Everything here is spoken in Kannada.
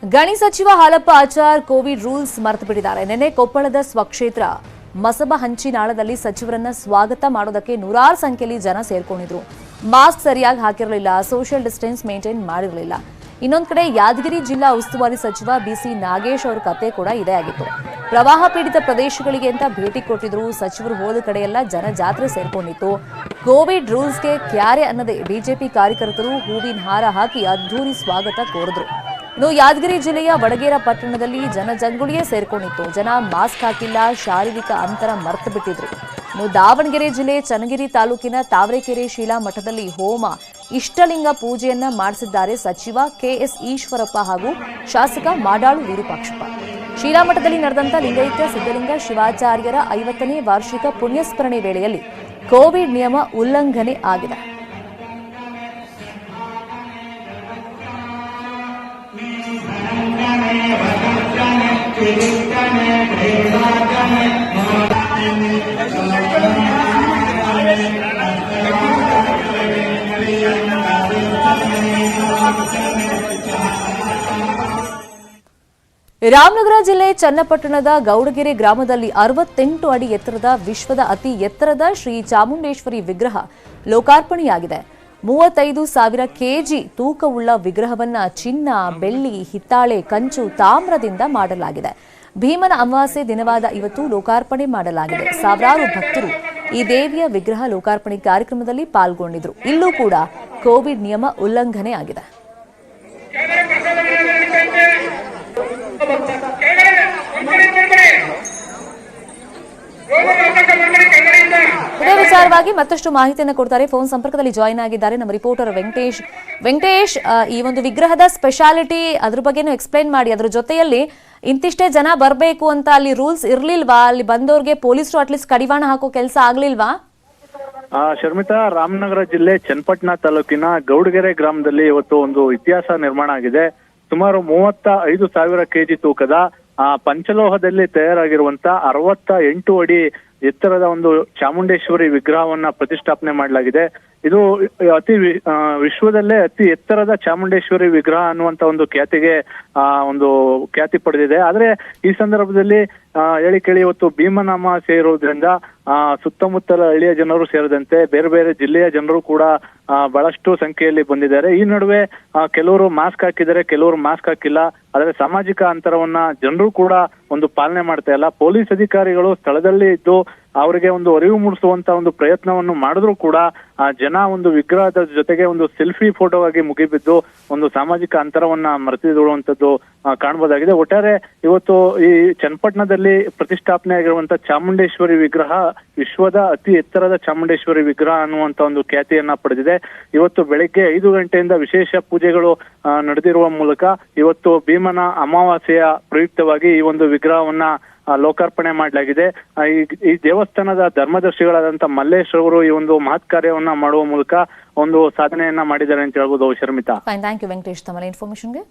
ಗಣಿ ಸಚಿವ ಹಾಲಪ್ಪ ಆಚಾರ್ ಕೋವಿಡ್ ರೂಲ್ಸ್ ಮರೆತು ಬಿಟ್ಟಿದ್ದಾರೆ. ನಿನ್ನೆ ಕೊಪ್ಪಳದ ಸ್ವಕ್ಷೇತ್ರ ಮಸಬಹಂಚಿನಾಳದಲ್ಲಿ ಸಚಿವರನ್ನ ಸ್ವಾಗತ ಮಾಡೋದಕ್ಕೆ ನೂರಾರು ಸಂಖ್ಯೆಯಲ್ಲಿ ಜನ ಸೇರ್ಕೊಂಡಿದ್ರು. ಮಾಸ್ಕ್ ಸರಿಯಾಗಿ ಹಾಕಿರಲಿಲ್ಲ, ಸೋಷಿಯಲ್ ಡಿಸ್ಟೆನ್ಸ್ ಮೇಂಟೈನ್ ಮಾಡಿರಲಿಲ್ಲ. ಇನ್ನೊಂದು ಕಡೆ ಯಾದಗಿರಿ ಜಿಲ್ಲಾ ಉಸ್ತುವಾರಿ ಸಚಿವ ಬಿಸಿ ನಾಗೇಶ್ ಅವರ ಕತೆ ಕೂಡ ಇದೇ ಆಗಿತ್ತು. ಪ್ರವಾಹ ಪೀಡಿತ ಪ್ರದೇಶಗಳಿಗೆ ಅಂತ ಭೇಟಿ ಕೊಟ್ಟಿದ್ರು. ಸಚಿವರು ಹೋದ ಕಡೆಯೆಲ್ಲ ಜನ ಜಾತ್ರೆ ಸೇರ್ಕೊಂಡಿತ್ತು. ಕೋವಿಡ್ ರೂಲ್ಸ್ಗೆ ಕ್ಯಾರೆ ಅನ್ನದೇ ಬಿಜೆಪಿ ಕಾರ್ಯಕರ್ತರು ಹೂವಿನ ಹಾರ ಹಾಕಿ ಅದ್ಧೂರಿ ಸ್ವಾಗತ ಕೋರಿದ್ರು. ಇನ್ನು ಯಾದಗಿರಿ ಜಿಲ್ಲೆಯ ವಡಗೇರ ಪಟ್ಟಣದಲ್ಲಿ ಜನಜಂಗುಳಿಯೇ ಸೇರ್ಕೊಂಡಿತ್ತು. ಜನ ಮಾಸ್ಕ್ ಹಾಕಿಲ್ಲ, ಶಾರೀರಿಕ ಅಂತರ ಮರೆತು ಬಿಟ್ಟಿದ್ರು. ಇನ್ನು ದಾವಣಗೆರೆ ಜಿಲ್ಲೆ ಚನ್ನಗಿರಿ ತಾಲೂಕಿನ ತಾವರೆಕೆರೆ ಶೀಲಾ ಮಠದಲ್ಲಿ ಹೋಮ ಇಷ್ಟಲಿಂಗ ಪೂಜೆಯನ್ನ ಮಾಡಿಸಿದ್ದಾರೆ ಸಚಿವ ಕೆಎಸ್ ಈಶ್ವರಪ್ಪ ಹಾಗೂ ಶಾಸಕ ಮಾಡಾಳು ವಿರೂಪಾಕ್ಷಪ್ಪ. ಶೀಲಾಮಠದಲ್ಲಿ ನಡೆದಂತ ಲಿಂಗೈಕ್ಯ ಸಿದ್ದಲಿಂಗ ಶಿವಾಚಾರ್ಯರ 50ನೇ ವಾರ್ಷಿಕ ಪುಣ್ಯಸ್ಮರಣೆ ವೇಳೆಯಲ್ಲಿ ಕೋವಿಡ್ ನಿಯಮ ಉಲ್ಲಂಘನೆ ಆಗಿದೆ. ರಾಮನಗರ ಜಿಲ್ಲೆ ಚನ್ನಪಟ್ಟಣದ ಗೌಡಗೆರೆ ಗ್ರಾಮದಲ್ಲಿ 68 ಅಡಿ ಎತ್ತರದ ವಿಶ್ವದ ಅತಿ ಎತ್ತರದ ಶ್ರೀ ಚಾಮುಂಡೇಶ್ವರಿ ವಿಗ್ರಹ ಲೋಕಾರ್ಪಣೆಯಾಗಿದೆ. 35,000 ಕೆಜಿ ತೂಕವುಳ್ಳ ವಿಗ್ರಹವನ್ನ ಚಿನ್ನ, ಬೆಳ್ಳಿ, ಹಿತ್ತಾಳೆ, ಕಂಚು, ತಾಮ್ರದಿಂದ ಮಾಡಲಾಗಿದೆ. ಭೀಮನ ಅಮಾವಾಸ್ಯೆ ದಿನವಾದ ಇವತ್ತು ಲೋಕಾರ್ಪಣೆ ಮಾಡಲಾಗಿದೆ. ಸಾವಿರಾರು ಭಕ್ತರು ಈ ದೇವಿಯ ವಿಗ್ರಹ ಲೋಕಾರ್ಪಣೆ ಕಾರ್ಯಕ್ರಮದಲ್ಲಿ ಪಾಲ್ಗೊಂಡಿದ್ರು. ಇಲ್ಲೂ ಕೂಡ ಕೋವಿಡ್ ನಿಯಮ ಉಲ್ಲಂಘನೆ ಆಗಿದೆ. ಇದೇ ವಿಚಾರವಾಗಿ ಮತ್ತಷ್ಟು ಮಾಹಿತಿಯನ್ನು ಕೊಡ್ತಾರೆ. ಫೋನ್ ಸಂಪರ್ಕದಲ್ಲಿ ಜಾಯಿನ್ ಆಗಿದ್ದಾರೆ ನಮ್ಮ ರಿಪೋರ್ಟರ್ ವೆಂಕಟೇಶ್. ಈ ಒಂದು ವಿಗ್ರಹದ ಸ್ಪೆಷಾಲಿಟಿ ಅದ್ರ ಬಗ್ಗೆನೂ ಎಕ್ಸ್ಪ್ಲೈನ್ ಮಾಡಿ. ಅದ್ರ ಜೊತೆಯಲ್ಲಿ ಇಂತಿಷ್ಟೇ ಜನ ಬರಬೇಕು ಅಂತ ಅಲ್ಲಿ ರೂಲ್ಸ್ ಇರ್ಲಿಲ್ವಾ? ಅಲ್ಲಿ ಬಂದವ್ರಿಗೆ ಪೊಲೀಸರು ಅಟ್ಲೀಸ್ಟ್ ಕಡಿವಾಣ ಹಾಕೋ ಕೆಲಸ ಆಗ್ಲಿಲ್ವಾ? ಶರ್ಮಿತಾ, ರಾಮನಗರ ಜಿಲ್ಲೆ ಚನ್ನಪಟ್ಟಣ ತಾಲೂಕಿನ ಗೌಡಗೆರೆ ಗ್ರಾಮದಲ್ಲಿ ಇವತ್ತು ಒಂದು ಇತಿಹಾಸ ನಿರ್ಮಾಣ ಆಗಿದೆ. ಸುಮಾರು 35,000 ಕೆಜಿ ತೂಕದ ಪಂಚಲೋಹದಲ್ಲಿ ತಯಾರಾಗಿರುವಂತ 68 ಅಡಿ ಎತ್ತರದ ಒಂದು ಚಾಮುಂಡೇಶ್ವರಿ ವಿಗ್ರಹವನ್ನ ಪ್ರತಿಷ್ಠಾಪನೆ ಮಾಡಲಾಗಿದೆ. ಇದು ವಿಶ್ವದಲ್ಲೇ ಅತಿ ಎತ್ತರದ ಚಾಮುಂಡೇಶ್ವರಿ ವಿಗ್ರಹ ಅನ್ನುವಂತ ಒಂದು ಖ್ಯಾತಿ ಪಡೆದಿದೆ. ಆದ್ರೆ ಈ ಸಂದರ್ಭದಲ್ಲಿ ಹೇಳಿ ಕೇಳಿ ಇವತ್ತು ಭೀಮನ ಅಮಾವಾಸ್ಯೆ ಇರೋದ್ರಿಂದ ಸುತ್ತಮುತ್ತಲ ಹಳ್ಳಿಯ ಜನರು ಸೇರಿದಂತೆ ಬೇರೆ ಬೇರೆ ಜಿಲ್ಲೆಯ ಜನರು ಕೂಡ ಬಹಳಷ್ಟು ಸಂಖ್ಯೆಯಲ್ಲಿ ಬಂದಿದ್ದಾರೆ. ಈ ನಡುವೆ ಕೆಲವರು ಮಾಸ್ಕ್ ಹಾಕಿದ್ದಾರೆ, ಕೆಲವರು ಮಾಸ್ಕ್ ಹಾಕಿಲ್ಲ. ಆದ್ರೆ ಸಾಮಾಜಿಕ ಅಂತರವನ್ನ ಜನರು ಕೂಡ ಒಂದು ಪಾಲನೆ ಮಾಡ್ತಾ ಇಲ್ಲ. ಪೊಲೀಸ್ ಅಧಿಕಾರಿಗಳು ಸ್ಥಳದಲ್ಲಿ ಇದ್ದು ಅವರಿಗೆ ಒಂದು ಅರಿವು ಮೂಡಿಸುವಂತ ಒಂದು ಪ್ರಯತ್ನವನ್ನು ಮಾಡಿದ್ರು ಕೂಡ ಜನ ಒಂದು ವಿಗ್ರಹದ ಜೊತೆಗೆ ಒಂದು ಸೆಲ್ಫಿ ಫೋಟೋ ಆಗಿ ಮುಗಿಬಿದ್ದು ಒಂದು ಸಾಮಾಜಿಕ ಅಂತರವನ್ನ ಮರೆತಿರುವಂತದ್ದು ಕಾಣಬಹುದಾಗಿದೆ. ಒಟ್ಟಾರೆ ಇವತ್ತು ಈ ಚನ್ನಪಟ್ಟಣದಲ್ಲಿ ಪ್ರತಿಷ್ಠಾಪನೆ ಆಗಿರುವಂತ ಚಾಮುಂಡೇಶ್ವರಿ ವಿಗ್ರಹ ವಿಶ್ವದ ಅತಿ ಎತ್ತರದ ಚಾಮುಂಡೇಶ್ವರಿ ವಿಗ್ರಹ ಅನ್ನುವಂತ ಒಂದು ಖ್ಯಾತಿಯನ್ನ ಪಡೆದಿದೆ. ಇವತ್ತು ಬೆಳಗ್ಗೆ 5 ಗಂಟೆಯಿಂದ ವಿಶೇಷ ಪೂಜೆಗಳು ನಡೆದಿರುವ ಮೂಲಕ ಇವತ್ತು ಭೀಮನ ಅಮಾವಾಸ್ಯೆಯ ಪ್ರಯುಕ್ತವಾಗಿ ಈ ಒಂದು ವಿಗ್ರಹವನ್ನ ಲೋಕಾರ್ಪಣೆ ಮಾಡಲಾಗಿದೆ. ಈ ದೇವಸ್ಥಾನದ ಧರ್ಮದರ್ಶಿಗಳಾದಂತ ಮಲ್ಲೇಶ್ ಅವರು ಈ ಒಂದು ಮಹತ್ ಕಾರ್ಯವನ್ನ ಮಾಡುವ ಮೂಲಕ ಒಂದು ಸಾಧನೆಯನ್ನ ಮಾಡಿದ್ದಾರೆ ಅಂತ ಹೇಳ್ಬೋದು. ಶರ್ಮಿತಾ, ಥ್ಯಾಂಕ್ ಯು ವೆಂಕಟೇಶ್ ತಮ್ಮ ಇನ್ಫಾರ್ಮೇಶನ್ಗೆ.